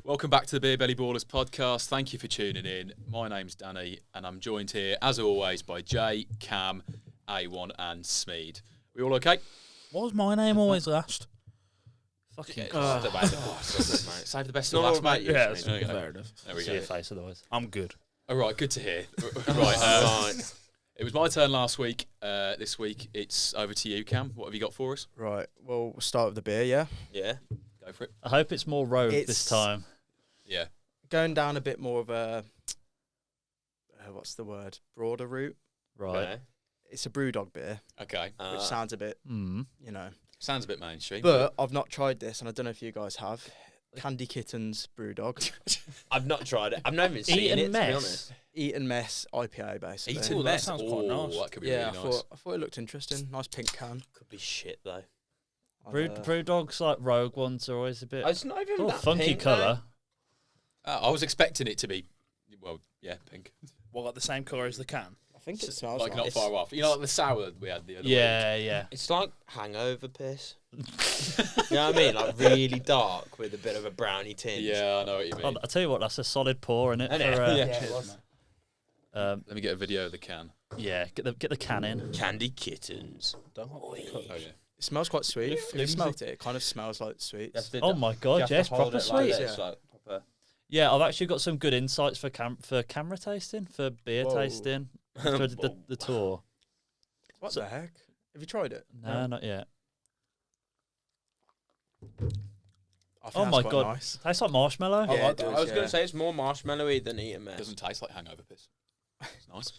Welcome back to the Beer Belly Ballers podcast. Thank you for tuning in. My name's Danny, and I'm joined here, as always, by Jay, Cam, A1, and Smeed. We all okay? What was my name always last? Fucking Save the best for last, mate. Yeah, fair enough. There we See go. your face otherwise. I'm good. All right, good to hear. Right, it was my turn last week. This week, it's over to you, Cam. What have you got for us? Right, well, we'll start with the beer, yeah? Yeah, go for it. I hope it's more rogue this time. Yeah. Going down a bit more of a, what's the word? Broader route. Right. Okay. It's a Brewdog beer, Okay. which sounds a bit, Mm. you know. Sounds a bit mainstream. But I've not tried this, and I don't know if you guys have. Candy Kittens Brewdog. I've not tried it. I've not even seen Eat it, and to be mess. honest. Eat and Mess IPA, basically. Eat Ooh, and that mess. sounds quite nice. That could be Yeah, really nice. I thought it looked interesting. Nice pink can. Could be shit, though. Brew dogs, like rogue ones, are always a bit It's not even that funky pink, colour. I was expecting it to be, well, yeah, pink. What, like the same colour as the can? I think it smells Like, not nice. far off. You know, like the sour we had the other week? Yeah. It's like hangover piss. You know what I mean? Like really dark with a bit of a brownie tinge. Yeah, I know what you mean. I'll tell you what, that's a solid pour in it. Isn't For, it? Yeah, it was. Let me get a video of the can. yeah, get the can in. Candy kittens. Don't like the Oh, colours. yeah. It smells quite sweet. If you smelt it, it kind of smells like sweets. Oh my god, yes, proper sweet. Yeah, I've actually got some good insights for camera tasting, for beer Whoa. tasting, for the tour. What the heck? Have you tried it? No, not yet. I think Oh that's my quite god, nice. tastes like marshmallow. Yeah, I like it that. does, I was yeah. going to say it's more marshmallowy than Eat and It Mess. doesn't taste like hangover piss. It's nice.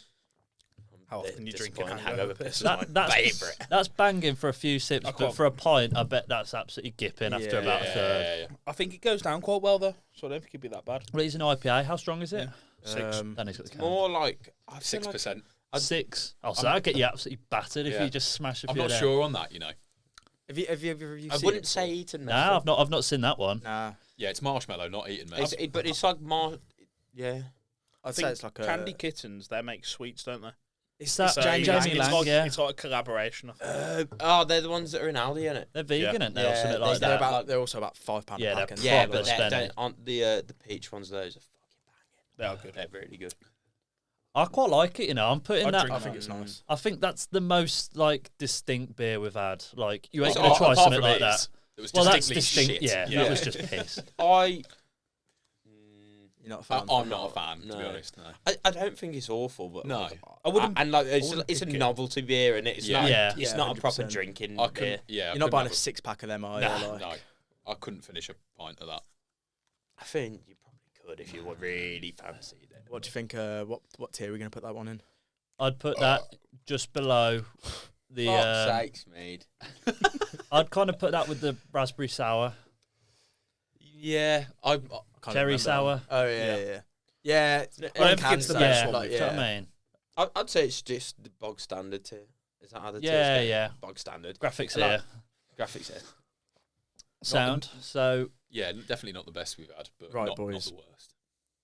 How often you drinking hangover hangover piss? piss? Is my That's favourite. That's banging for a few sips, I but can't- for a pint, I bet that's absolutely gipping after about a third. Yeah. I think it goes down quite well, though, so I don't think it'd be that bad. Well, it's an IPA. How strong is it? Six. Then it's got the can. More like I feel like 6%. 6. Oh, so that'd get you absolutely battered if Yeah. you just smash a I'm few not there. sure on that, you know. Have you ever I seen wouldn't it say before? Eat and Mess. No, I've not seen that one. Nah. Yeah, it's marshmallow, not eaten mess. But it's like yeah. I'd I say think it's like a... Candy Kittens, they make sweets, don't they? It's that it's Jamie Jamie Lang. Lang, like, yeah. It's like a collaboration. I think. Oh, they're the ones that are in Aldi, innit? They're vegan, aren't they, or Yeah, something they- like They're, that. they're also about £5 Yeah, a they're pack. and Yeah, proper but spending. aren't the peach ones. Those are fucking They are banging. good. They're really good. I quite like it, you know. I'm putting I'd that. drink I think it's nice. I think that's the most like distinct beer we've had. Like you ain't Well, gonna try apart something from like it, that. It was Well, that's distinctly distinct. shit. Yeah, that was just piss. I You're not a fan? I'm not a fan, to be No. honest. No. I don't think it's awful, but No. like, I wouldn't. and like it's wouldn't a pick it. novelty beer, and it's Yeah. not Yeah. it's Yeah, not a proper 100%. drinking I beer. couldn't. Yeah, You're not buying a 6-pack of them, are you? Nah, Like, No, I couldn't finish a pint of that. I think you probably could if you were really fancied it. what do you think? What tier are we going to put that one in? I'd put that just below the. sakes, mate. I'd kind of put that with the raspberry sour, Yeah, I I can't cherry remember. sour. Oh, yeah. Yeah, I one don't think can it's the say, best Yeah, one. like, do you know yeah. what I mean? I'd say it's just the bog standard tier. Is that how the tiers Yeah, go? yeah. Bog standard. Graphics Like- here, Graphics here. sound. So yeah, definitely not the best we've had, but Right, not boys. the worst.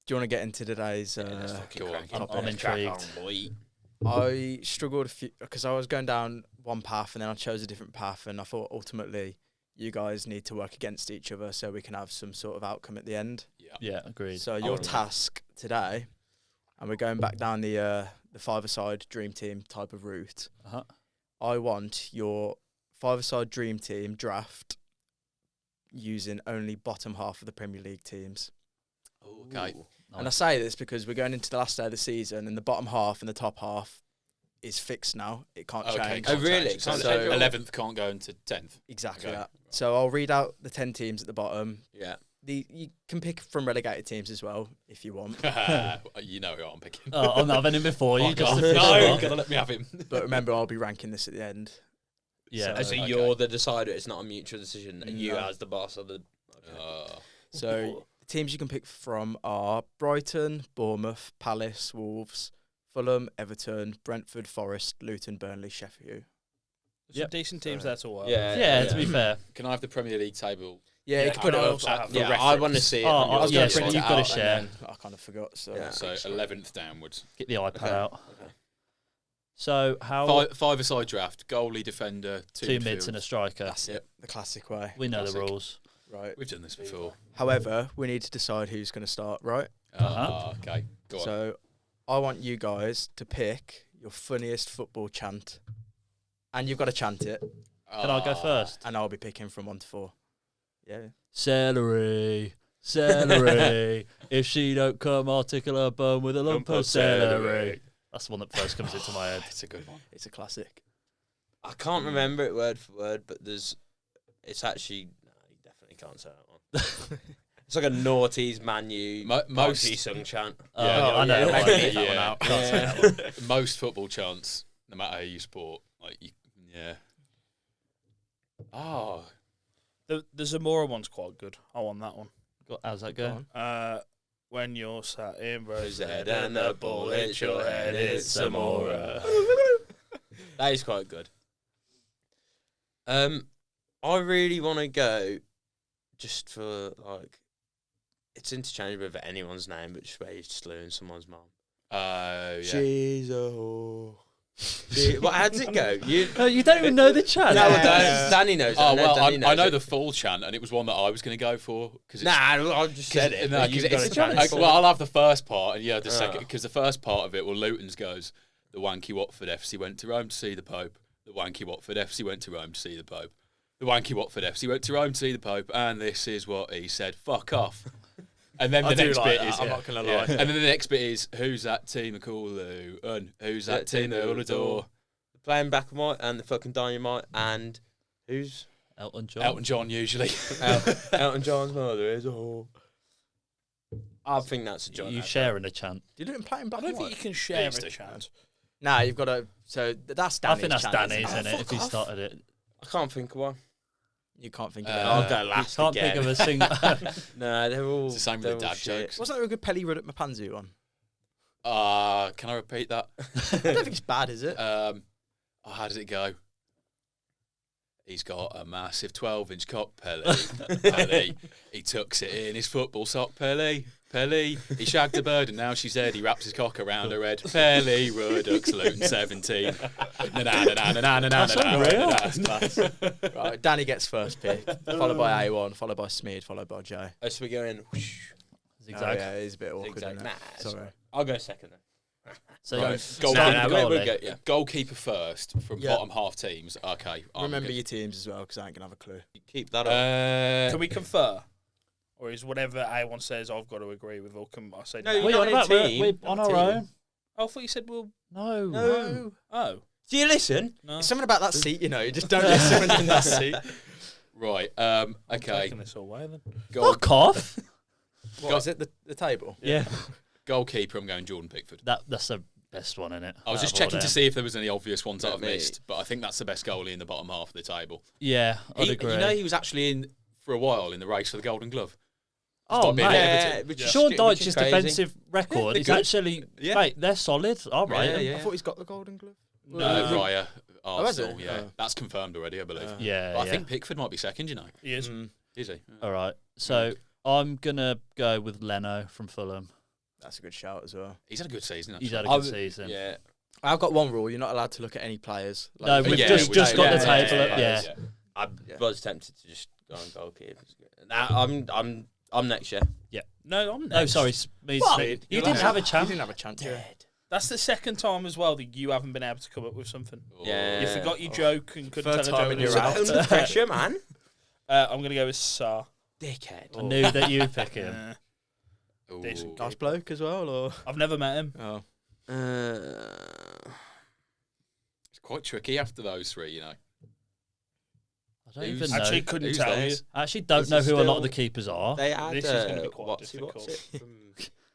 Do you want to get into today's... Let's fucking go on. crack on. I'm Let's crack intrigued. on, boy. I struggled a few because I was going down one path and then I chose a different path, and I thought ultimately you guys need to work against each other so we can have some sort of outcome at the end. Yeah. yeah, agreed. So your agree. task today, and we're going back down the five-a-side dream team type of route. Uh-huh. I want your five-a-side dream team draft using only bottom half of the Premier League teams. Okay. Ooh. And I say this because we're going into the last day of the season, and the bottom half and the top half is fixed now. It can't Okay. change. Oh, really? change. So Can't change. 11th can't go into 10th. Exactly Okay. that. So I'll read out the 10 teams at the bottom. Yeah. You can pick from relegated teams as well if you want. You know who I'm picking. Oh, I'm having him before you. Oh, Just God. to finish No, off. gotta let me have him. But remember, I'll be ranking this at the end. Yeah. So Okay. you're the decider. It's not a mutual decision. You No. as the boss of the. So the teams you can pick from are Brighton, Bournemouth, Palace, Wolves, Fulham, Everton, Brentford, Forest, Luton, Burnley, Sheffield. Some Yep. decent teams there to work. Yeah, to be fair. Can I have the Premier League table? Yeah, you Yeah, can put it and I up. also have for the Yeah, I reference. want to see it. Oh, on your I was Yeah, gonna screen. print print it you've gotta out, share. and then I kind of forgot. So Yeah. So 11th downwards. Get the iPad Okay. out. Okay. So how Five-a-side draft, goaley, defender, two mids and a striker. that's it, the classic way. We know the Classic. rules. right? We've done this before. However, we need to decide who's going to start, right? Okay, go on. So, I want you guys to pick your funniest football chant, and you've got to chant it, Can I go first? and I'll be picking from 1 to 4. Yeah. Celery, celery. If she don't come, I'll tickle her bum with a lump of celery. That's the one that first comes into my head. It's a good one. It's a classic. I can't remember it word for word, but it's actually, no, you definitely can't say that one. It's like a noughties Man U most sung chant. I know. yeah, I'll maybe leave that yeah. one out. Yeah. Can't say that one. Most football chants, no matter who you support, like yeah. Oh, The Zamora one's quite good. I want that one. How's that going? When you're sat in Who's Rose head and the ball hits your head, it's Zamora. That is quite good. I really want to go just for like, it's interchangeable with anyone's name, but just where you're slewing someone's mum. yeah. She's a whore. What? How does it go? You don't even know the chant. No, Danny knows. Oh that. well, Danny knows I know it. the full chant, and it was one that I was going to go for because Nah, I just said it. No, but because you've got it's to chant it. well, I'll have the first part, and yeah, the second, Oh. because the first part of it, well, Luton's goes, the wanky Watford FC went to Rome to see the Pope. The wanky Watford FC went to Rome to see the Pope. The wanky Watford FC went to Rome to see the Pope, and this is what he said. Fuck off. And then I the do next like bit that, is, I'm not gonna yeah. lie. And then the next bit is, who's that team of Cooloo? And who's that team that all adore? Playing Black and White and the fucking Dynamite and who's Elton John. Elton John usually. Elton John's mother is a whore. I think that's a John. You sharing a chant. You didn't play in I black don't and think white? you can share Used a to. chant. Nah, you've got to. So that's Danny's I think that's chant, Danny's, isn't isn't it? it? If he started it. I can't think of one. You can't think of I'll it. go You last can't again. think of a single. No, they're all. It's the same with they're the all dad shit. jokes. Wasn't there a good Pelly Ruddock Mapanzu one? Can I repeat that? I don't think it's bad, is it? How does it go? He's got a massive 12-inch cock, Pelly. Pelly. He tucks it in his football sock, Pelly. Pelly. He shagged a bird and now she's dead. He wraps his cock around her head. Pelly Ruddock's Luton 17. That's class. Right, Danny gets first pick, followed by A1, followed by Smeed, followed by Jay. Oh, so we go in. Whoosh, Zigzag. Oh, yeah, it is a bit awkward. zigzag. Isn't Nah, it? it's Sorry. alright. I'll go second then. So Right. you Goalkeeper, we'll go. Yeah. Goalkeeper first from Yeah. bottom half teams. Okay. Remember your teams as well, because I ain't going to have a clue. You keep that up. Can we confer? Or is whatever A1 says I've got to agree with? Or can I say No, no? you're We're not on in about team. we're on Not our team. own. Oh, I thought you said well. No. No. Oh, Do you listen? no. There's something about that seat, you know. You just don't listen when you're in that seat. Right. I'm Okay. taking this away then. Fuck off. What is it? The table? Yeah. Goalkeeper, I'm going Jordan Pickford. That's the best one, innit? I was just Out of all checking to them. see if there was any obvious ones that Not I've me. missed, but I think that's the best goalie in the bottom half of the table. Yeah, I'd agree. You know, he was actually in for a while in the race for the Golden Glove. Oh, Stop being mate. Everton. which is Sean which is Dyche's crazy. defensive record they're is good. actually, Yeah. mate, they're solid. All right. Yeah, yeah. I thought he's got the Golden Glove. Raya, has Arsenal, it? yeah. Oh. That's confirmed already, I believe. Yeah, But I yeah. think Pickford might be second, you know. He is. Is he? All right. So I'm going to go with Leno from Fulham. That's a good shout as well. He's had a good season, actually. He's had a I good would- season. Yeah. I've got one rule. You're not allowed to look at any players. No, we've just got the table up, yeah. I Yeah. was tempted to just go on goalkeepers. Nah, I'm next year. No, I'm No, next. sorry. Smeed. What? You You're didn't like- have a You chance. didn't have a chance. Yeah. That's the second time as well that you haven't been able to come up with something. Yeah. You forgot your joke and couldn't Third tell a time joke. in your yourself. round. Under pressure, man. I'm going to go with Sa. Dickhead. I knew that you'd pick him. Ooh. Decent. Nice bloke as well, or I've never met him. oh, It's quite tricky after those three, you know. I don't Who's- even know. Actually, couldn't Who's tell theirs? you. I actually don't This know is who a lot still- of the keepers are. They had This is gonna be quite what's difficult. it from?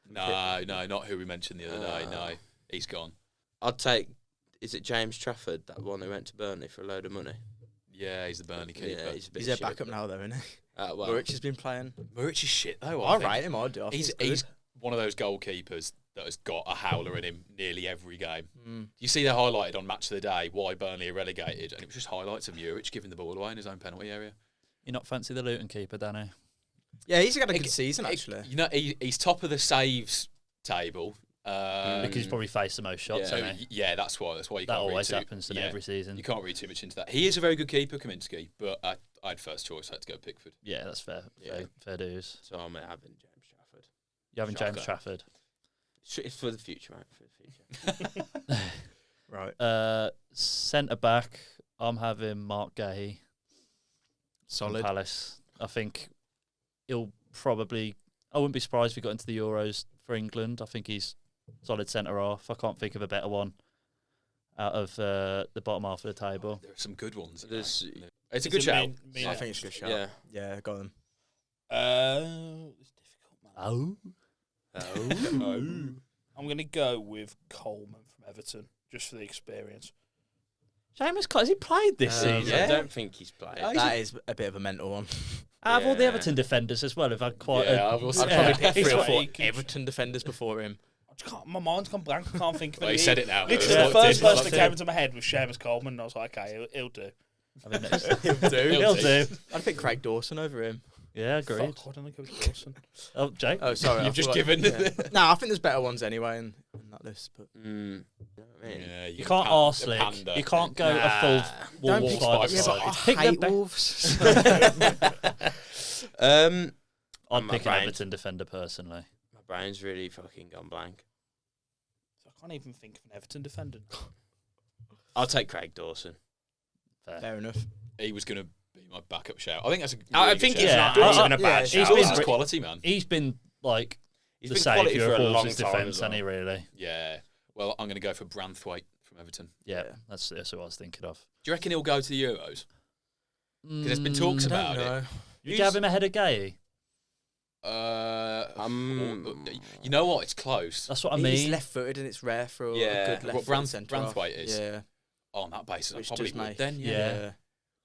No, not who we mentioned the other day. No, he's gone. I'd take. Is it James Trafford, that one who went to Burnley for a load of money? Yeah, he's the Burnley keeper. Yeah, he's a bit he's their shit. backup now, though, isn't he? Well, Muric has been playing. Muric is shit, though. I I think. rate him. I do. I think He's good. one of those goalkeepers that has got a howler in him nearly every game. Mm. You see they're highlighted on Match of the Day why Burnley are relegated, and it was just highlights of Muric giving the ball away in his own penalty area. You not fancy the Luton keeper, Danny? Yeah, he's had a good season actually. You know, he's top of the saves table. Because he's probably faced the most shots. Yeah. hasn't he? Yeah, that's why. That's why you That can't always read happens to every season. You can't read too much into that. He is a very good keeper, Kaminsky, but I'd first choice. I had to go Pickford. Yeah, that's fair. Yeah. Fair dues. So I'm having James Trafford. You having Shocker. James Trafford? It's for the future, mate. For the future. Right. Centre back, I'm having Mark Gahey. Solid. Palace. I think he'll probably. I wouldn't be surprised if he got into the Euros for England. I think he's solid centre half. I can't think of a better one out of the bottom half of the table. There are some good ones. There's- It's a good shout. I think it's a good shout. Yeah. Yeah, go on. It's difficult, man. Oh. I'm going to go with Coleman from Everton, just for the experience. Seamus, has he played this season? I don't think he's played. That is a bit of a mental one. Out of all the Yeah. Everton defenders as well, have had quite Yeah, a... I've also- I'd probably pick He's 3 or got- 4 he can- Everton defenders before him. I just can't, my mind's gone blank. I can't think of Well, it. he said it now. Literally, Yeah. the first person that Locked came in. into my head was Seamus Coleman, and I was like, okay, he'll do. I mean, it's- He'll He'll do. I'd pick Craig Dawson over him. Yeah, agreed. Fuck, why don't I go with Dawson? Oh, Jake? Oh, sorry. You've just given. No, I think there's better ones anyway in that list. But You know what I mean? Yeah, You can't arse lick. panda. You can't go Nah. a full don't wall pick side to yeah, side. but I Pick the hate best. Wolves. I'd My pick an brain- Everton defender personally. My brain's really fucking gone blank. I can't even think of an Everton defender. I'll take Craig Dawson. Fair enough. He was going to be my backup shout. I think that's a. I really think good it's shout. not Yeah. even a Yeah, bad he's shout. been Dawson's pretty- quality, man. He's been like He's the been quality saviour for a of long Wolves' time defence, as well. hasn't he, really? Yeah. Well, I'm going to go for Branthwaite from Everton. Yeah, Yeah. that's what I was thinking of. Do you reckon he'll go to the Euros? Because there's been talks I don't about it. know. You have him ahead of Gay. You know what? It's close. That's what I He's mean. left-footed, and it's rare for Yeah. a good What left-footed centre. Branthwaite is? Yeah, On that basis, I which probably does would make then. Yeah. Yeah.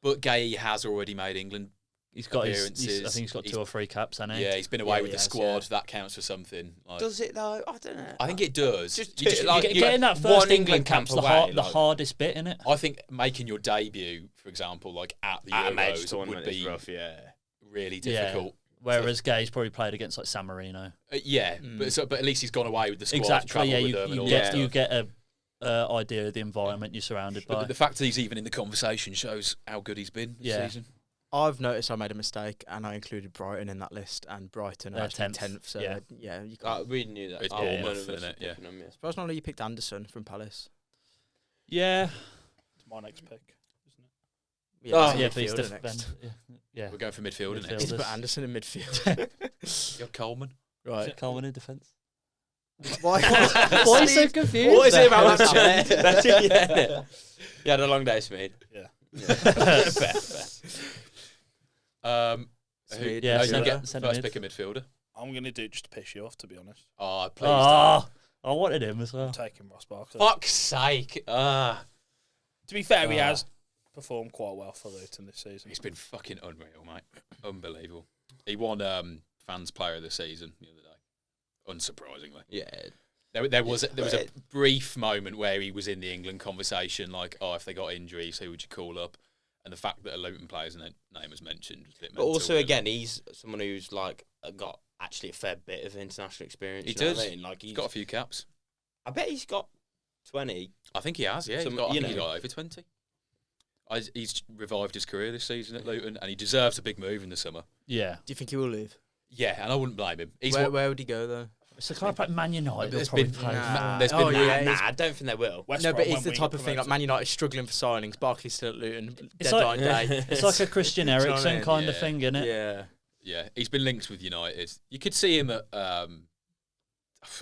But Gay has already made England. He's got his. appearances. I think he's got He's- 2 or 3 caps, hasn't he? Yeah, he's been away Yeah, with he the has, squad. yeah. That counts for something. Like, Does it though? I don't know. I think it does. Just You to- just- like, you you get- Getting that one first England England camp camp's the, away, the like- hardest bit, innit? I think making your debut, for example, like at the At a major Euros, would tournament is be rough, yeah. really Yeah. difficult. Whereas Gay's probably played against like San Marino. Yeah, but at least he's gone away with the squad. Exactly. travelled Yeah, with them and you all get that stuff. you get a idea of the environment you're surrounded by. But the fact that he's even in the conversation shows how good he's been this Yeah. season. I've noticed I made a mistake, and I included Brighton in that list, and Brighton are They're actually 10th, 10th. So yeah. yeah, you can't. We knew that. It's Oh, Bournemouth, none of us isn't were it? Yeah. picking them, yeah. Surprised only you picked Anderson from Palace. Yeah. It's my next pick, isn't it? Yeah, Yeah, it's please midfielder defend. next. Yeah. We're going for midfield, isn't Midfield. it? He's put Anderson in midfield. You got Coleman. Right. Coleman in defence. Why? Why are you so confused? What is it about Hell's that? happened? That's it, yeah. You had a long day, Smeed. Yeah. Fair. Smeed, Yeah, you centre- get centre first mid. pick a midfielder. I'm going to do it just to piss you off, to be honest. Oh, please don't. I wanted him as I'm well. taking Ross Barkley. Fuck's sake. To be fair, he has performed quite well for Luton this season. He's been fucking unreal, mate. Unbelievable. He won Fans Player of the Season the other day. Unsurprisingly. Yeah. There was a brief moment where he was in the England conversation, like, oh, if they got injuries, who would you call up? And the fact that a Luton player's name was mentioned was a bit But mental, also, really. again, he's someone who's like got actually a fair bit of international experience. He you know does. what I mean? Like He's got a few caps. I bet he's got 20. I think he has, yeah. Some- I think you he's know. got over 20. He's revived his career this season at Luton, and he deserves a big move in the summer. Yeah. Do you think he will leave? Yeah, and I wouldn't blame him. He's Where would he go though? It's the kind of like Man United. They'll There's probably been- play. Nah. there's been Oh, yeah, Nah, he's- I don't think they will. West No, Brom but when it's the we type got of thing like promoted. Man United struggling for signings. Barkley's still at Luton. It's Deadline like- day. It's like a Christian what I Eriksen mean? kind of Yeah. thing, innit? Yeah. Yeah, he's been linked with United. You could see him at.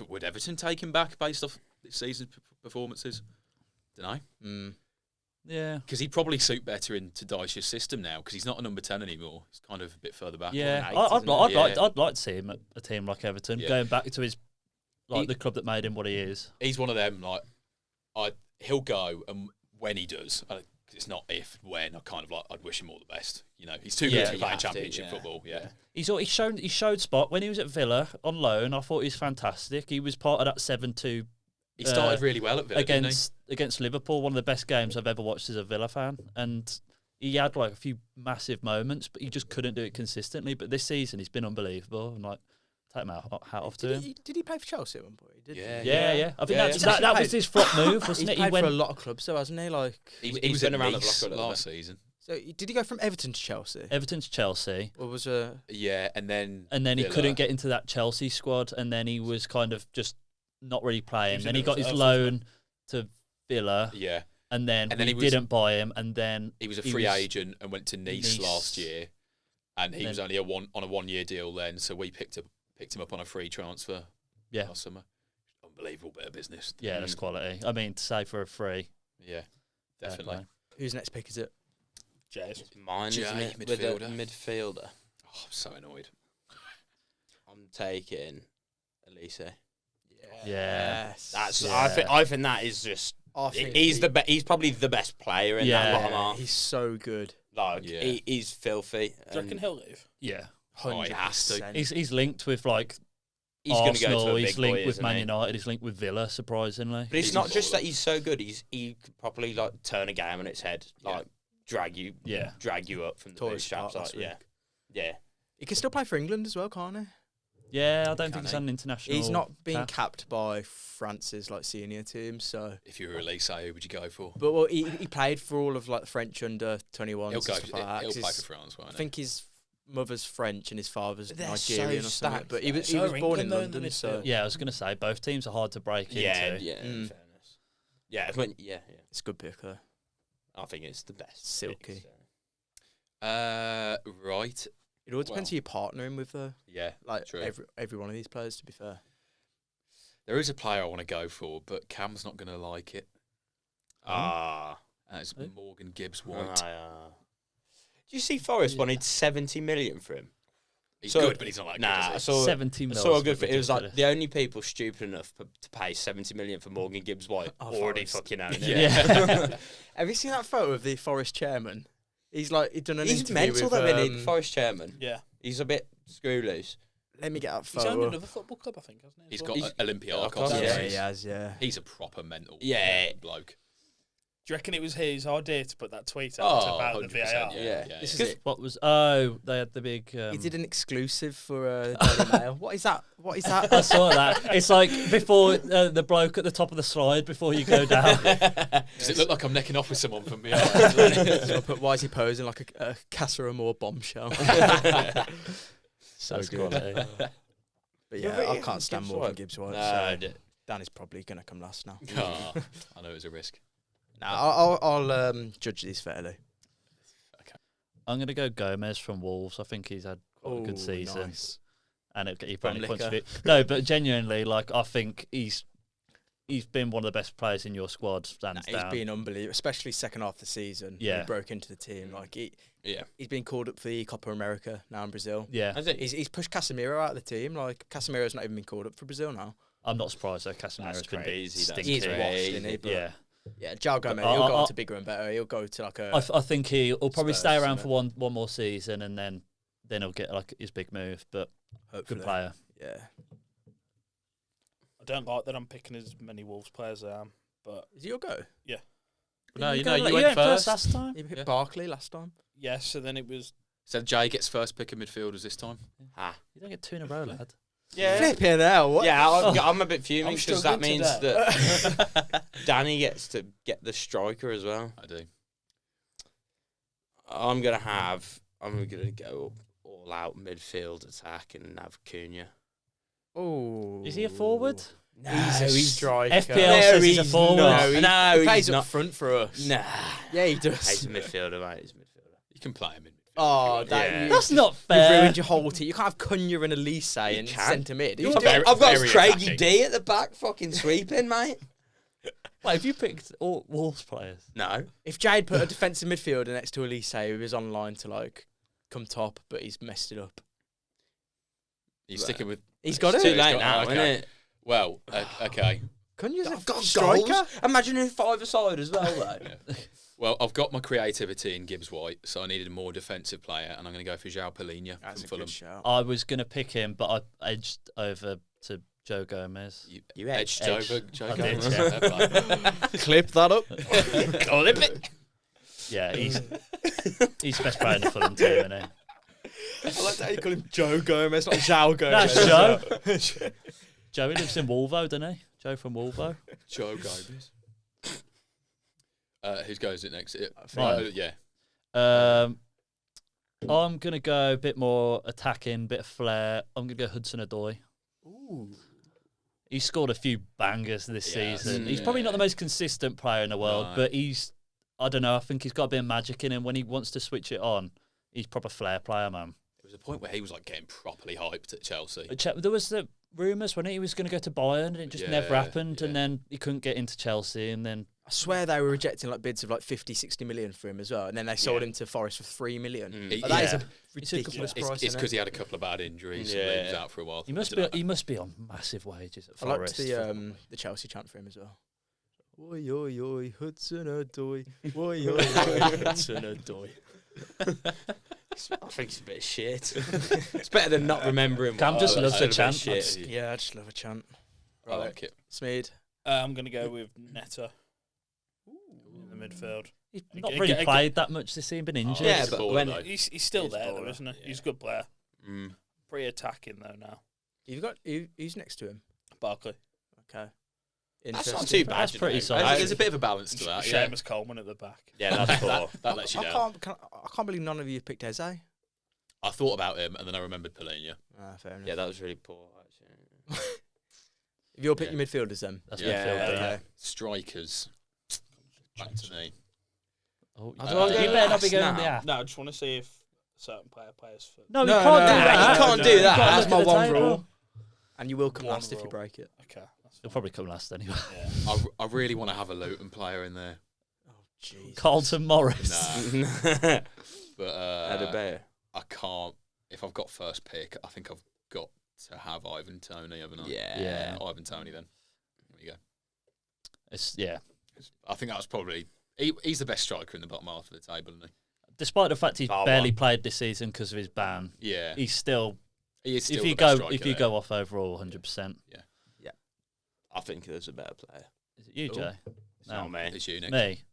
Would Everton take him back based off this season's performances? Don't know. Mm. Yeah. Because he'd probably suit better into Dyche's system now. Because he's not a number 10 anymore. He's kind of a bit further back. Yeah, eight, I'd isn't it? like Yeah. I'd like to see him at a team like Everton, Yeah. going back to his He- the club that made him what he is. He's one of them. Like, he'll go, and when he does, 'cause it's not if, when. I kind of like. I'd wish him all the best. You know, he's too Yeah, good to you play have to, Championship yeah. football. Yeah. He showed spot when he was at Villa on loan. I thought he was fantastic. He was part of that 7-2 He started really well at Villa, against Liverpool. One of the best games I've ever watched as a Villa fan, and he had like a few massive moments, but he just couldn't do it consistently. But this season, he's been unbelievable and like take my hat off to Did him. did he play for Chelsea at one point? Did Yeah, Yeah. I think Yeah, that's, he's that, actually that was played- his flop move, He's wasn't it? played He went. for a lot of clubs, though, hasn't he? Like, He was been at around the Nice block a little last bit. season. so did he go from Everton to Chelsea, Everton to Chelsea, or was Yeah, and then and then he Villa. couldn't get into that Chelsea squad, and then he was kind of just not really playing. was Then in he got his reserves, loan to Villa, Yeah, and then And then we he was- didn't buy him, and then he was a He free was agent and went to Nice Nice. last year, and he Then- was only on a 1 year deal then. So we picked him up on a free transfer. Yeah. Last summer. Unbelievable bit of business. yeah, that's quality. I mean, to say for a free, Yeah, fair definitely. play. whose next pick is it? Jays. It's mine, Jay, isn't it? With midfielder. a midfielder. Oh, I'm so annoyed. I'm taking Elise. Yeah. That's Yeah. I think that is just I think he's probably the best player in that Yeah. bottom half. He's so good. Like Yeah. he's filthy. Do you reckon and he'll leave? Yeah, Oh, he has to. 100%. he's linked with like he's going to Arsenal. go to a big He's linked boy, with isn't Man he? United. He's linked with Villa. Surprisingly, But it's He's not a just baller. that he's so good. He could probably like turn a game on its head, Yeah. like drag you up from the Tore big his straps. start last Like, week. yeah. He can still play for England as well, can't he? yeah. I don't Can think he's he? had an international. He's not being cap. capped by France's like senior team, so. If you were Elise, who would you go for? But well, he played for all of like the French under 21s He'll and go. stuff like that. He'll 'cause play his- for France, won't I he? think his mother's French and his father's But they're Nigerian so or something. stacked, But he though. was, he So was are born in England, though, in London, the so midfield. Yeah, I was going to say both teams are hard to break Yeah, into. yeah. In Mm. fairness. Yeah. it's a good pick though. I think it's the best. Silky. pick, Right. It all depends Well. who you're partnering with though. Yeah, Like true. every one of these players, to be fair. There is a player I want to go for, but Cam's not going to like it. Ah. And it's Who? Morgan Gibbs White. Do you see Forest wanted 70 million for him? He's So- good, but he's not that Nah, I good. Is saw 70 I mil. saw a is good. It was like ridiculous. the only people stupid enough to pay 70 million for Morgan Gibbs White Oh, already Forest. fucking own it. he? Yeah. Have you seen that photo of the Forest chairman? He's like he'd done an He's interview mental with, though, isn't he? The Forest chairman. Yeah. He's a bit screw loose. Let me get that He's owned photo. another football club, I think, hasn't he? He's as got well? Olympiacos. Yeah, Yeah, hasn't he he? has. Yeah. He's a proper mental Yeah. bloke. Do you reckon it was his idea to put that tweet out Oh, about the 100%, VAR? yeah. Yeah. This is Good. it. What was? Oh, they had the big. He did an exclusive for Daily Mail. What is that? What is I that? saw that. It's like before the bloke at the top of the slide before you go down. Does it look like I'm necking off with someone from behind? So I put, why is he posing like a Casa Amor bombshell? So That's good. quality. But You're yeah, right, I yeah, can't stand Gibbs Morgan White. Gibbs White. No, So Dan is probably going to come last now. Oh, I know it's a risk. No, I'll judge these fairly. I'm going to go Gomez from Wolves. I think he's had quite a good season, Nice. and he From probably points Liquor. it. No, but genuinely, like I think he's been one of the best players in your squad, hands He's down. been unbelievable, especially second half of the season. when Yeah. he broke into the team. Like Yeah. he's been called up for the Copa America now in Brazil. Yeah, Has it? He's pushed Casemiro out of the team. Like Casemiro's not even been called up for Brazil now. I'm not surprised though. Casemiro's That's been crazy, that's stinky. He's washed, crazy. isn't he? But Yeah, yeah, João Gomez, But he'll go I- on to bigger and better. He'll go to like a. I think he'll probably Spurs, stay around isn't for one more season, and then he'll get like his big move. But hopefully. good player. Yeah. I don't like that I'm picking as many Wolves players as I am, but Is it your go? No, you went went first first. last time. You picked Yeah. Barkley last time. yeah, so then it was So Jay gets first pick of midfielders this time. You don't get two in a row, lad. Yeah. Flipping hell. What? Yeah, I'm a bit fuming I'm because that struggling means today. that Danny gets to get the striker as well. I do. I'm gonna go all out midfield attack and have Cunha. Oh. Is he a forward? No, he's a striker. FPL says he's a forward. No, he, No, he he's plays up not. front for us. Nah, Yeah, he he's does. a midfielder, mate. He's a midfielder. You can play him in midfield. Oh, if you that Yeah. you, That's not you've fair. ruined your whole team. You can't have Cunha and Elise and can. centre mid. You're Who's very- doing- I've got very Craigie attacking. D at the back, fucking sweeping, mate. Wait, have you picked all Wolves players? No, If Jade put a defensive midfielder next to Elise, he was online to like come top, but he's messed it up. You're sticking with. He's got it's it. too late got- now, okay. isn't it? Well, okay. Cunha's a I've got striker. goals. Imagine a five-a-side as well, though. Yeah. Well, I've got my creativity in Gibbs White, so I needed a more defensive player, and I'm going to go for João Palhinha That's from a Fulham. good shout. I was gonna pick him, but I edged over to Joe Gomez. You Edged Edge. over Joe I did, Gomez. yeah. Fair play. Clip that up. Clip it. Yeah, he's the best player in the Fulham team, isn't he? I like how you call him Joe Gomez, not João Gomez. That's Joe. Joey lives in Wolvo, doesn't he? Joe from Wolvo. Joe Gomez. Who goes it next? Mine. Yeah. I'm gonna go a bit more attacking, bit of flair. I'm gonna go Hudson-Odoi. Ooh. He scored a few bangers this Yeah, season. He's probably not the most consistent player in the world, No. but I don't know, I think he's got a bit of magic in him. When he wants to switch it on, he's proper flair player, man. There was a point where he was like getting properly hyped at Chelsea. There was the rumours when he was going to go to Bayern, and it just never Yeah, happened, yeah. and then he couldn't get into Chelsea, and then I swear they were rejecting like bids of like 50, 60 million for him as well, and then they sold him to Forest for 3 million. Like, that is Yeah. a ridiculous It's price. because he had a couple of bad injuries and he was out for a while. he must be on massive wages at I liked Forest. the Chelsea chant for him as well. Oi oi oi, Hudson-Odoi. Oi oi oi, Hudson-Odoi. I think it's a bit of shit. It's better than not remembering. Cam just loves a a chant. Shit. Yeah, I just love a chant. I like it. Smeed. I'm going to go with Neto in the midfield. He's not Again- really again- played that much this season, been injured. Yeah, He's but baller, when though. He's still He's there, though, baller, isn't he? yeah. He's a good player. Mm. Pretty attacking, though, now. Who's next to him? Barkley. Okay. That's not Interesting. too bad. That's you pretty know. solid. There's a bit of a balance to that. Yeah, Seamus Coleman at the back. Yeah, that's poor. that lets you I down. can't believe none of you picked Eze. I thought about him and then I remembered Polina. Fair enough. Yeah, that was really poor. Actually. If you'll pick your midfielders then. That's Yeah. midfield. Yeah. Okay. Strikers. Back to me. Oh, I don't you go better not be last going on the now. app. No, I just want to see if a certain player plays for. No, you No, can't no, do no, that. you can't do You've that. got to That's look my at the one table. rule. And you will come One last if you rule. break it. Okay, that's He'll fine. probably come last anyway. Yeah. I really want to have a Luton player in there. Oh, jeez. Carlton Morris. Nah. Had But a bear. I can't. If I've got first pick, I think I've got to have Ivan Toney, haven't I? Yeah. Ivan Toney then. There you go. Yeah. I think that was probably... He's the best striker in the bottom half of the table, isn't Despite the fact he's Oh, barely well. played this season because of his ban, he? Yeah. he's still. He is still If the you best go, striker if you there. go off overall, 100%. I think there's a better player. Is it you, Cool. Jay? It's No. not me. It's you next. Me.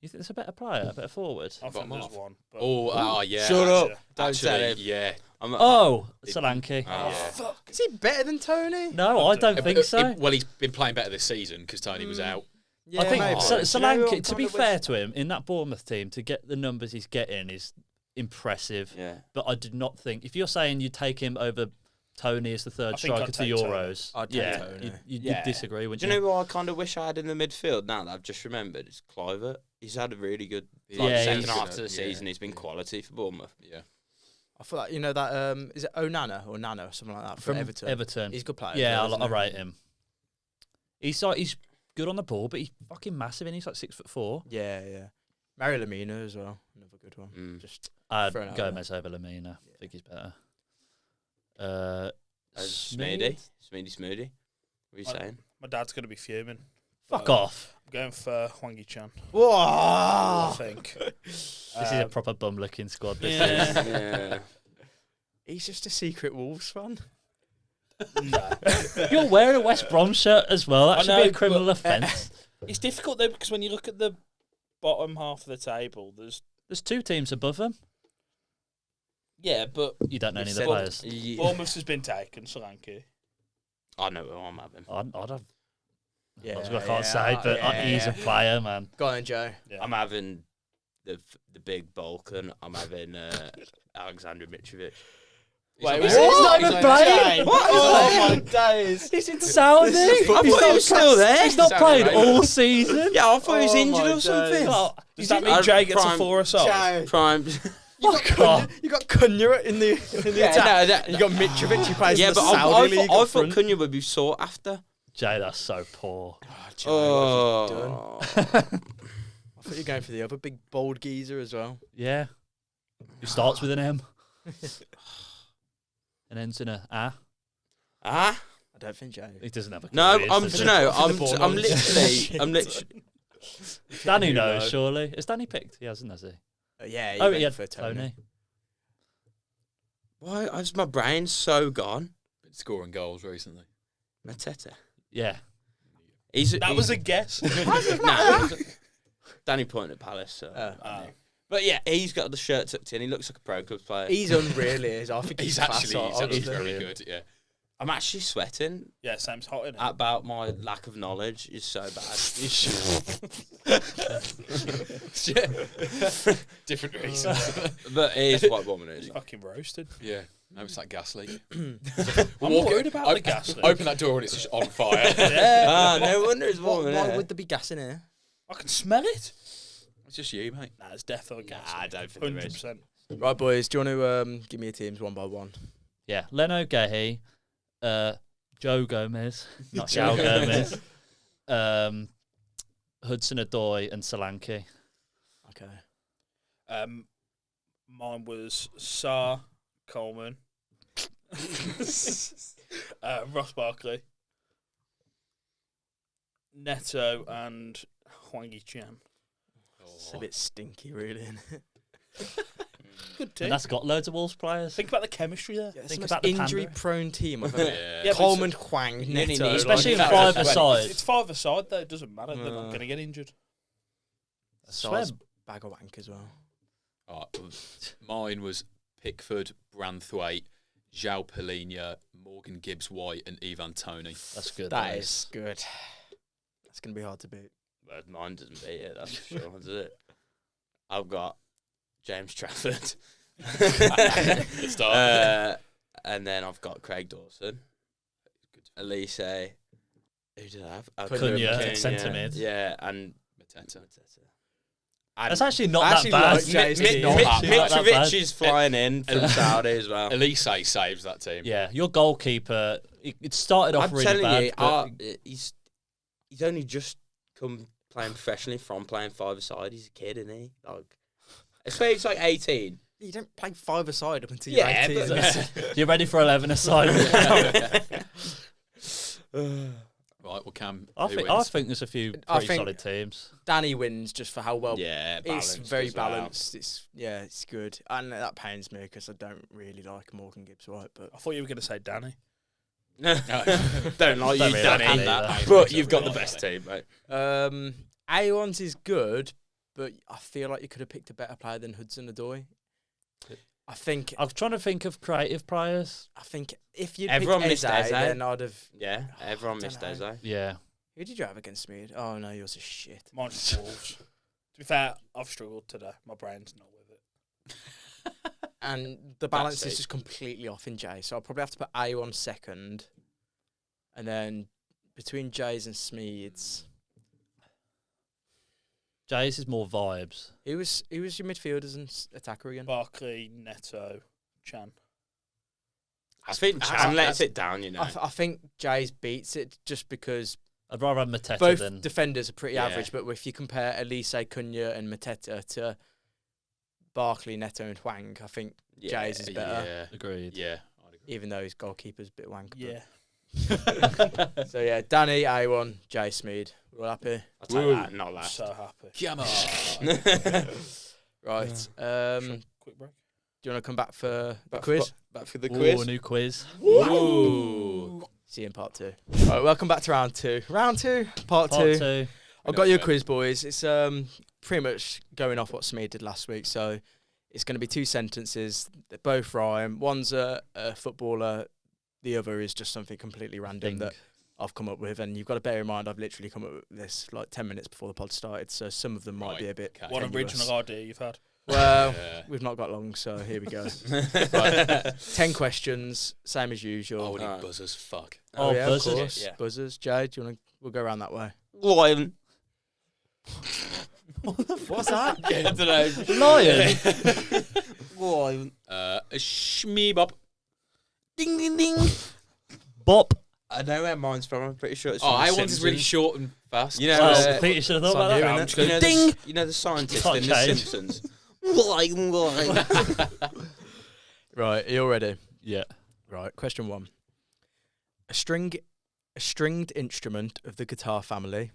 You think there's a better player, a better forward? I think Bottom there's half. one. But Oh, yeah. Shut up. Don't Actually, tell him. yeah. Oh, Solanke. Yeah. Is he better than Tony? No, I don't think so. Well, he's been playing better this season because Tony was out. Yeah, I think maybe. so, Do you know who Solanke, I'm to be kind of fair wish- to him, in that Bournemouth team, to get the numbers he's getting is impressive. Yeah. But I did not think, if you're saying you take him over Tony as the third I think striker I'd to take Tony. Euros, I'd take yeah, Tony. you'd Yeah. disagree, Do wouldn't you you? know who I kind of wish I had in the midfield now that I've just remembered? It's Clivert. He's had a really good Yeah, second he's half good, to the yeah. season. He's been quality for Bournemouth. Yeah. I feel like, you know, that, is it Onana or Nana or something like that from Everton? Everton. He's a good player. Yeah, isn't I he? rate him. He's good on the ball, but he's fucking massive, and he's like 6'4". Yeah, yeah. Mario Lemina as well. Another good one. Mm. Just I'd Thrown out Gomez over Lamina. I think he's better. Smeedy. Smeedy. What are you saying? my dad's going to be fuming. Fuck But off. I'm going for Hwang Chan. Whoa! I think. This is a proper bum-looking squad. This yeah. is. Yeah. He's just a secret Wolves fan. No. You're wearing a West Brom shirt as well. That I should know, be a criminal but- offence. It's difficult though because when you look at the bottom half of the table, there's There's two teams above them. but You don't know any of the said- players. Yeah. Bournemouth has been taken. Solanke. I know who I'm having. I'd have. Yeah, I can't say, but he's a player, man. Go on, Joe. Yeah. I'm having the big Balkan. I'm having Alexander Mitrovic. Wait, He's was not- it? He's not even playing. Oh my days! He's in Saudi. I thought he was still there. He's not Saudi played Arabia. all season. Yeah, I thought he was Oh injured my or something. days. Oh, Does that mean I- Jay gets a prime- 4 assault? Joe, Prime. fuck off. you got Cunha in the Yeah, attack. no, that- And you got Mitrovic. He plays Yeah, in the but I Saudi league. thought up front. Cunha would be sought after. Jay, that's so poor. Oh. I thought you were going for the other big bold geezer as well. Yeah. Who starts with an M and ends in a A. Ah? I don't think Joe. He doesn't have a No, career, I'm. does Do he? you know? For the ball I'm knowledge. literally. Danny You knows, know. surely. Has Danny picked? He hasn't, has he? Yeah, Oh, went he had for Tony. Why is my brain so gone? Been scoring goals recently. Mateta. Yeah. He's. That was a guess. Nah, Danny pointed at Palace. So. Oh. But yeah, he's got the shirt tucked in. He looks like a pro club player. He's unreal. He is. I think He's class, actually honestly. very good. Yeah. I'm actually sweating Yeah, Sam's hot in it. about my lack of knowledge. Is so bad. Different reasons. But it is white woman. It is. Fucking roasted. Yeah. Maybe it's like gas leak. I'm worried about the gas leak. Open that door and it's just on fire. Ah, no wonder it's warm in Why here. would there be gas in here? I can smell it. It's just you, mate. Nah, it's definitely gas. Nah, I don't think there is. 100%. Right, boys. Do you want to give me your teams one by one? Yeah, Leno Gehi, Joe Gomez, not Joe Gomez, Hudson-Odoi and Solanke. Okay. Mine was Sarr, Coleman, Ross Barkley, Neto, and Hwangi Chan. It's a bit stinky, really. Isn't it? Good team. And that's got loads of Wolves players. Think about the chemistry there. Yeah, it's Think the about most the panda. injury-prone team I've ever. Yeah. Yeah, but Coleman, Hwang, Nearly Neto. need- Especially in Like, five-a-side. It's five-a-side though. It doesn't matter. They're not going to get injured. I swear, Sarr's bag of wank as well. Mine was Pickford, Branthwaite, João Palhinha, Morgan Gibbs-White, and Ivan Toney. that's good. That is good. That's going to be hard to beat. But mine doesn't beat it, that's for sure, does it? I've got James Trafford. Good start. And then I've got Craig Dawson. Elise. Who did I have? Cunha, centre mid. Yeah, and Mateta. That's actually not I that actually bad. like Jay's team. Not that bad. Mitrovic is flying in from Saudi as well. Elise saves that team. Yeah, your goalkeeper, it started off I'm really telling bad. you, but he's only just come playing professionally from playing five-a-side. He's a kid, isn't he? Like, I swear he's like 18. You don't play five-a-side up until Yeah, you're 18. but- you're ready for 11 aside. Right, well, Cam, I who think wins? there's a few I pretty think- solid teams. Danny wins just for how well. Yeah, It's balanced very as well. balanced. It's good, and that pains me because I don't really like Morgan Gibbs White. But I thought you were going to say Danny. Don't like Don't you, really Danny. like that. But you've got the best team, mate. Aon's is good, but I feel like you could have picked a better player than Hudson-Odoi. I think I'm trying to think of creative players. if you Everyone picked missed Eze, Eze. then I'd have. Yeah, everyone missed dunno. Eze. Yeah. Who did you have against me? Oh no, yours is shit. Mine's Wolves. To be fair, I've struggled today. My brain's not with it. And the balance That's is it. just completely off in Jay, so I'll probably have to put Aon second, and then between Jays and Smeeds, Jay's is more vibes. who was your midfielders and attacker again? Barkley, Neto, Chan. I think Chan lets it down, you know. I think Jays beats it just because I'd rather have Mateta both than... defenders are pretty Yeah. average, but if you compare Elise, Cunha and Mateta to Barkley, Neto and Hwang, I think Yeah, Jays is better, Yeah, Agreed. yeah. I'd agree. even though his goalkeeper's a bit wank. but- Yeah. So yeah, Danny, A1, Jay Smeed. We're all happy? I'll take Woo. that, not last. So happy. Come on. Right. Quick break. Do you want to come back for the quiz? Back for the Ooh, quiz. a new quiz. Ooh. See you in part 2. All right, welcome back to round 2. Round 2, part 2. Part 2. I've got you a quiz, boys. It's pretty much going off what Smeed did last week. So it's going to be 2 sentences. They both rhyme. One's a footballer. The other is just something completely random that I've come up with. And you've got to bear in mind, I've literally come up with this like 10 minutes before the pod started. So some of them might be a bit Okay. What tenuous. original idea you've had? Well, Yeah. we've not got long, so here we go. Right. 10 questions, same as usual. Oh, we need Alright. buzzers. Fuck. Oh, yeah, buzzers. of course. Yeah. Buzzers. Jade, do you want to? We'll go around that way. Lion. What's that? I don't know. Lion. Lion. Shmeebop. Ding, ding, ding. Bop. I know where mine's from. I'm pretty sure it's Oh, from The I want is really Simpsons. short and fast. You know, Well, I uh, think you should have thought it's on about you, that. innit? I'm just gonna you know, you know the scientist Can't in The change. Simpsons. Lion, lion. Right, are you all ready? Yeah. Right, question 1. A stringed instrument of the guitar family.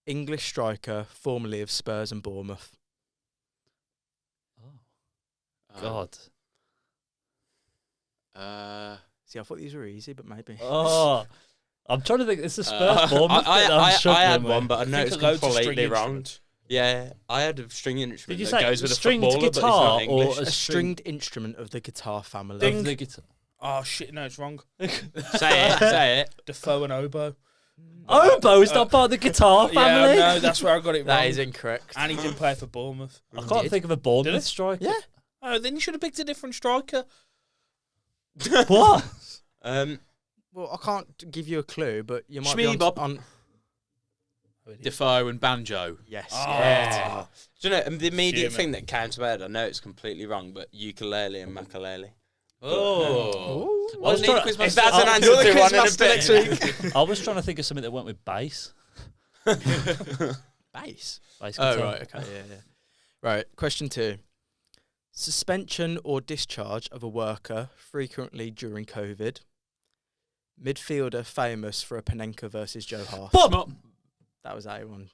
English striker, formerly of Spurs and Bournemouth. God. See, I thought these were easy, but maybe. Oh. I'm trying to think. It's the Spurs Bournemouth bit that I'm I struggling had with. one, but I know Think it's of loads of completely string wrong. instruments. Yeah, I had a string instrument Did you that say goes with a stringed footballer, but it's guitar not English. or A stringed instrument of the guitar family. Ding. the guitar? Oh shit! No, it's wrong. Say it. Defoe and oboe. Oboe is not part of the guitar family. Yeah, no, that's where I got it wrong. That is incorrect. And he didn't play for Bournemouth. I can't think of a Bournemouth Did it? striker. Yeah. Oh, then you should have picked a different striker. What? Well, I can't give you a clue, but you might Schmeebob. be on. Defoe and Banjo. Yes. Oh. Yeah. Do you know the immediate Fuming. thing that came to my head? I know it's completely wrong, but ukulele and makalele. Oh. I was trying- If that's an answer You're the to one in a quizmaster bit. next week. I was trying to think of something that went with bass. Bass. Bass Oh, guitar. right. Okay. Yeah. Right. Question 2. Suspension or discharge of a worker frequently during COVID. Midfielder famous for a Panenka versus Joe Hart. Bob! That was A1.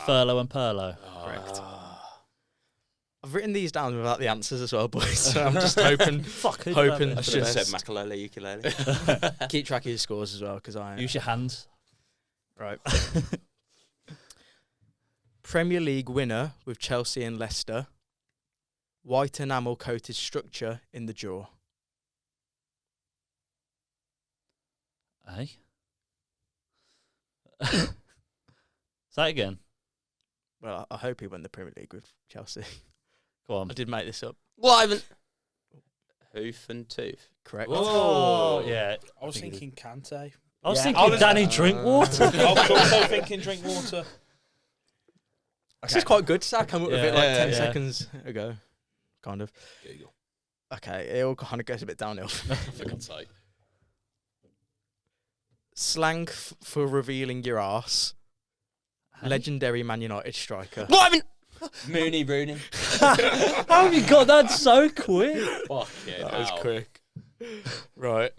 Furlough and Perlo. Correct. I've written these down without the answers as well, boys. So I'm just hoping. Fuck, who'd Hoping- that I be? should have said best. makalele, ukulele. Keep track of your scores as well, because I. Use your hands. Right. Premier League winner with Chelsea and Leicester. White enamel coated structure in the jaw. Eh? Say it again. Well, I hope he won the Premier League with Chelsea. Go on. I did make this up. Well, I haven't. Hoof and tooth. Correct. Oh, yeah. I was think it thinking Kante. I was Yeah, thinking I was- Danny Drinkwater. I was also thinking Drinkwater. This is quite good. So I came up with it like Yeah, 10 yeah. seconds ago. Kind of. Google. Okay, it all kind of goes a bit downhill. For God's sake. Slang for revealing your arse. Hey? Legendary Man United striker. Well, I haven't. Mooney Rooney. How have you got that so quick? Fuck yeah. That was quick. Right.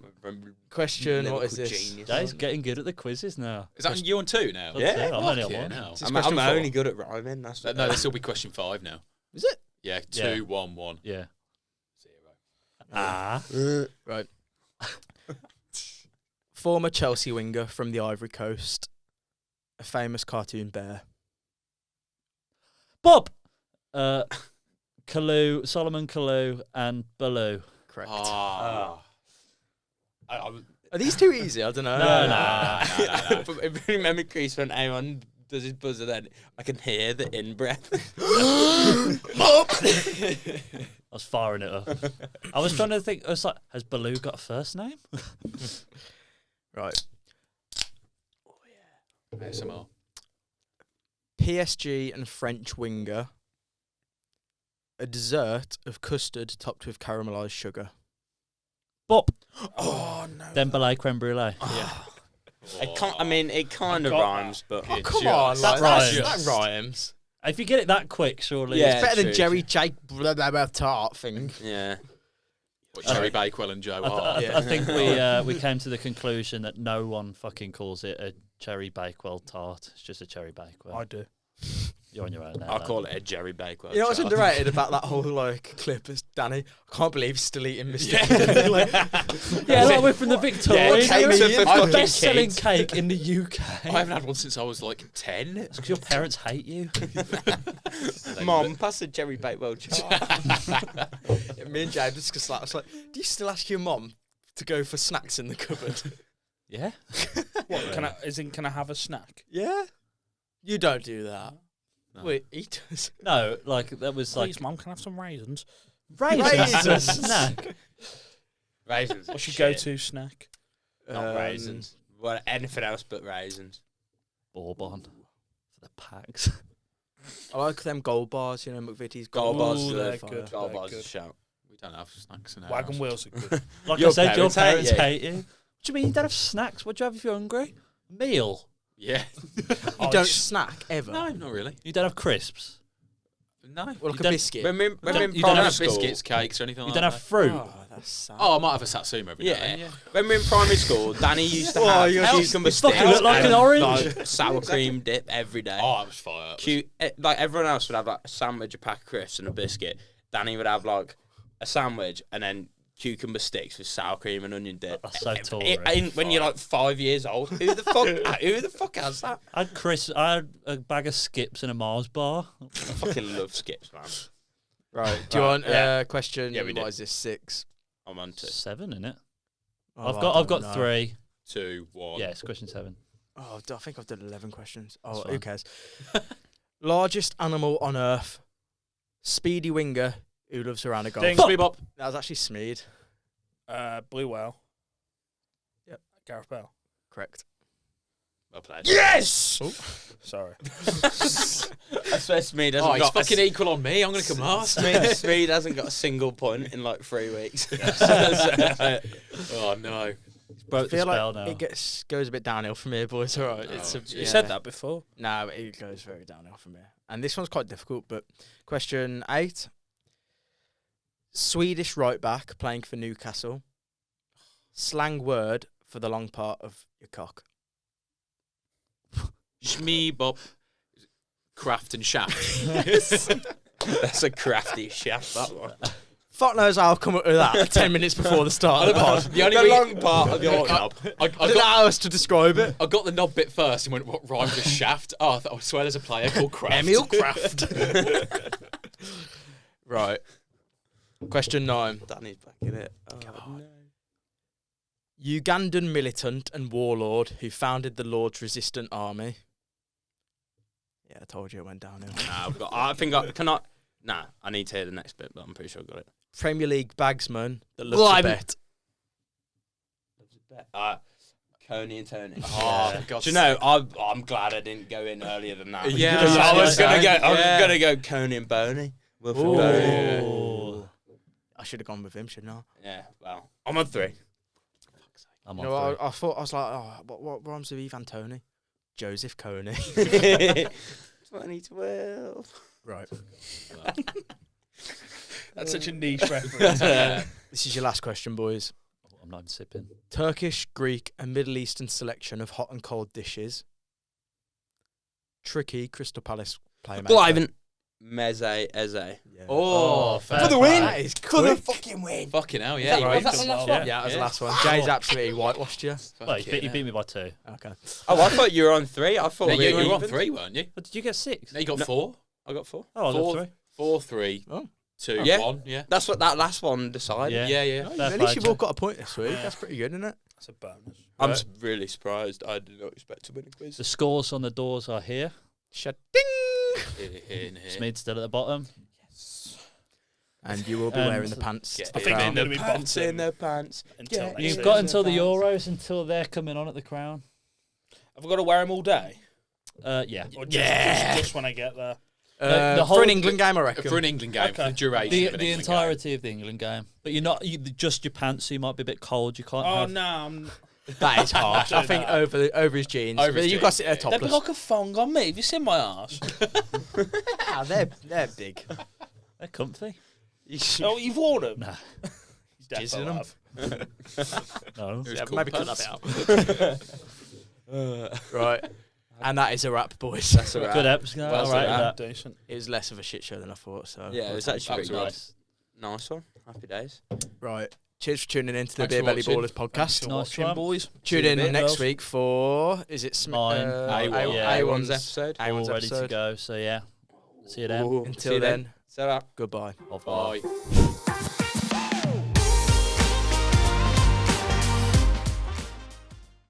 Question, what is this? Genius. Jay's getting good at the quizzes now. Is that you on 2 now? That's Yeah. it, I'm only on Yeah, one. now. Is this I'm question four? only good at rhyming. That's No, this will be question 5 now. Is it? Yeah, Yeah. 2, 1, 1, Yeah. 0. Ah. Right. Former Chelsea winger from the Ivory Coast. A famous cartoon bear. Bob! Kalou, Solomon Kalou, and Baloo. Correct. Ah. Are these too easy? I don't know. No. If you remember Chris when Amon does his buzzer, then I can hear the in breath. I was firing it up. I was trying to think, I was like, has Baloo got a first name? Right. ASMR. PSG and French winger. A dessert of custard topped with caramelised sugar. Bob! Oh no. Dembele creme brulee. Yeah. It can't. I mean, it kind I've of got rhymes, but Oh, It come just- on. that Like, rhymes. that rhymes. If you get it that quick, surely. Yeah. It's better than true, Jerry Jake blah, blah, blah, tart thing. yeah. What, Cherry Bakewell and Joe Hart. Yeah. I think we came to the conclusion that no one fucking calls it a cherry Bakewell tart. It's just a cherry Bakewell. I do. You're on your own now. I'll though. call it a Jerry Bakewell. You know what's chart. underrated about that whole like clip is Danny. I can't believe he's still eating Mr. like, Yeah, like we're from the Victorian. Yeah, cakes are for Our fucking best-selling kids. cake in the UK. I haven't had one since I was like 10. Because your parents hate you. Mom, pass the Jerry Bakewell chart. me and Jay discussed that. I was like, do you still ask your mom to go for snacks in the cupboard? Yeah. What can I have a snack? Yeah. You don't do that. No. Wait, he does. No, like that was like Please, Mum, can I have some raisins? Raisins. snack. Raisins. What's your Shit. go-to snack? Not raisins. Well, anything else but raisins. Bourbon for the packs. I like them gold bars, you know, McVitie's Gold gold bars Ooh, are they're good. good. Gold They're bars good. a shout. We don't have snacks in our Wagon house. wheels are good. Like Your I said, your parents parents hate hate you. What do you mean you don't have snacks? What do you have if you're hungry? Meal. Yeah. You Oh, don't sh- snack ever. No, not really. You don't have crisps. No. Well, like You a don't- biscuit. When we're You in don't primary have school, biscuits, cakes, or anything You like don't that. have fruit. Oh, that's sad. Oh, I might have a satsuma every Yeah. day. Yeah. when we're in primary school, Danny used to Oh, have you're cucumber You fucking sticks look like and, an orange. like, sour cream dip every day. Oh, it was fire. It was- Like everyone else would have like a sandwich, a pack of crisps, and a biscuit. Danny would have like a sandwich and then cucumber sticks with sour cream and onion dip. That's so Tory. When you're like 5 years old, who the fuck has that? I had a bag of Skips in a Mars bar. I fucking love Skips, man. Right. Do you want question? Yeah, we do. What is this? 6. I'm on 2. 7, innit? Oh, I've got 3. 2, 1. Yeah, it's question 7. Oh, I think I've done 11 questions. That's Oh, fine. who cares? Largest animal on Earth. Speedy winger who loves around a golf. Ding. Bebop. That was actually Smeed. Blue whale. Yep. Gareth Bale. Correct. Well played. Yes! Sorry. I swear Smeed hasn't Oh, he's got fucking equal on me. I'm going to come last. Smeed hasn't got a single point in like 3 weeks. Oh, no. Broke I the feel spell like now. it goes a bit downhill from here, boys. All right. Oh, You said that before. No, it goes very downhill from here. And this one's quite difficult, but question 8. Swedish right back playing for Newcastle. Slang word for the long part of your cock. Shmeebop. Craft and shaft. That's a crafty shaft, that one. Fuck knows how I've come up with that 10 minutes before the start of the pod. The only The way long part of your knob. I don't know how else to describe it. I got the knob bit first and went, what rhymes with shaft? Oh, I swear there's a player called Craft. Emil Kraft. Right. Question 9. Danny's back in it. Oh, no. Ugandan militant and warlord who founded the Lord's Resistant Army. Yeah, I told you it went downhill. Nah, I need to hear the next bit, but I'm pretty sure I got it. Premier League bagsman that loves to bet. Coney and Tony. Oh, for God's Do you know? I'm glad I didn't go in earlier than that. Yeah. Because I was gonna go. I Yeah. was gonna go Coney and Boney. Wilfred Ooh. Boney. Ooh. I should have gone with him, shouldn't I? Yeah. Well, I'm on 3. I'm You on know, 3. I thought I was like, oh, what rhymes with Ivan Tony? Joseph Coney. 2012. Right. That's such a niche reference. This is your last question, boys. I'm not even sipping. Turkish, Greek, and Middle Eastern selection of hot and cold dishes. Tricky Crystal Palace playmaker. Bliven. Meze Eze. Yeah. Oh, fair For the play. win. That is For the quick. fucking win. fucking hell, yeah. Is that he right? wins. Is that the last Yeah. one? Yeah, that was the Yeah. last one. Jay's absolutely whitewashed you. Well, he Fucking beat hell. me by 2. Okay. Oh, I thought you were on 3. I thought No, we you were on even. 3, weren't you? But did you get 6? No, you got No. 4. I got 4. Oh, I Four. got 3. 4, 3, Oh. 2, Yeah. 1. Yeah. That's what that last one decided. Yeah. Yeah, yeah. Fair At play, least you've all Jay. got a point this week. Yeah. That's pretty good, isn't it? That's a bonus. I'm Right. really surprised. I did not expect to win a quiz. The scores on the doors are here. Shading. Here, here, and here. Smeed's still at the bottom. And you will be And wearing the pants. Yeah, to I the think crown. they're going to be Pants bottom in the pants. until Yeah. next You've season. got until the Euros until they're coming on at the Crown. Have I got to wear them all day? Yeah. Or just when I get there? The For whole- an England game, I reckon. For an England game, for Okay. the duration The, of an the England entirety of the England game. But you're not just your pants, so you might be a bit cold. You can't Oh, have... no. I'm... That is harsh. I think over his jeans. Over But his you've got to jeans, sit there yeah. They'd be topless. like a thong on me. Have you seen my arse? Ah, they're big. They're comfy. Oh, you've worn them? Nah. He's definitely Jizzing 'em. have. No. It was Yeah, cool maybe cut pants. that out. Right. And that is a wrap, boys. That's a wrap. Good episode. Well All right. done. That. Decent. It was less of a shit show than I thought. So Yeah, it was actually That pretty was good. Nice one. Happy days. right. Cheers for tuning in to the Thanks Beer for Belly watching. Ballers podcast. So Nice watching, one. boys. Tune See you in in a bit, next girls. week for Mine. A1's episode. A1's All ready to episode. go. So, yeah. See you then. Ooh, see Until you then, Set up. goodbye. Au revoir. Bye.